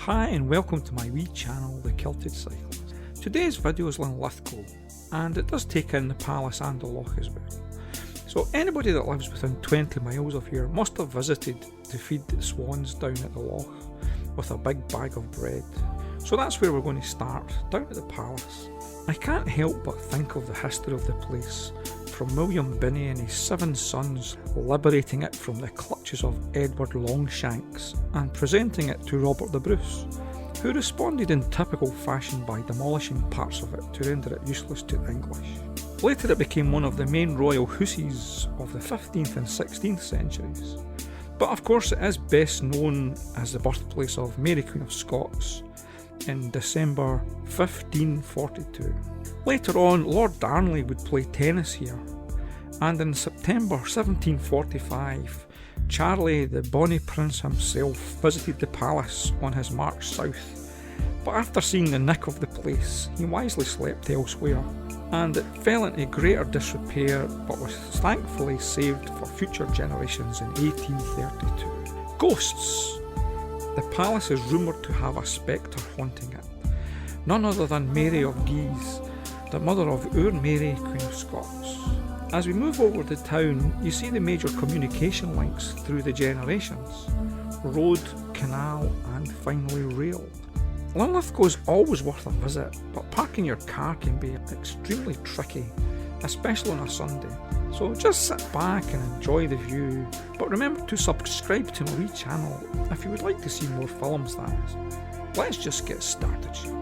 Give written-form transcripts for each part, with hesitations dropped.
Hi and welcome to my wee channel, The Kilted Cyclist. Today's video is Linlithgow, and it does take in the palace and the loch as well. So anybody that lives within 20 miles of here must have visited to feed the swans down at the loch with a big bag of bread. So that's where we're going to start, down at the palace. I can't help but think of the history of the place, from William Binney and his 7 sons liberating it from the clutches of Edward Longshanks and presenting it to Robert the Bruce, who responded in typical fashion by demolishing parts of it to render it useless to the English. Later it became one of the main royal hussies of the 15th and 16th centuries, but of course it is best known as the birthplace of Mary Queen of Scots in December 1542. Later on, Lord Darnley would play tennis here, and in September 1745, Charlie the Bonnie Prince himself visited the palace on his march south, but after seeing the nick of the place, he wisely slept elsewhere, and it fell into greater disrepair but was thankfully saved for future generations in 1832. Ghosts. The palace is rumoured to have a spectre haunting it, none other than Mary of Guise, the mother of our Mary, Queen of Scots. As we move over the town, you see the major communication links through the generations: road, canal and finally rail. Linlithgow is always worth a visit, but parking your car can be extremely tricky, especially on a Sunday. So just sit back and enjoy the view, but remember to subscribe to my wee channel if you would like to see more films, that is. Let's just get started, shall we?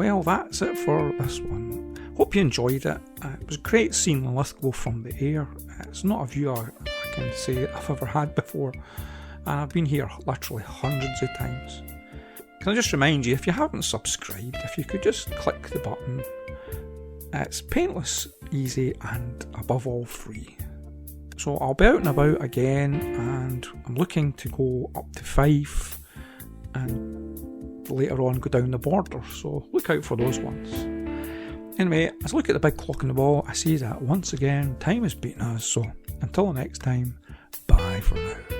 Well, that's it for this one. Hope you enjoyed it. It was great seeing Linlithgow from the air. It's not a view I can say I've ever had before, and I've been here literally hundreds of times. Can I just remind you, if you haven't subscribed, if you could just click the button. It's painless, easy, and above all free. So I'll be out and about again, and I'm looking to go up to Fife and later on go down the border, so look out for those ones. Anyway, as I look at the big clock on the wall, I see that once again time has beaten us, so until next time, bye for now.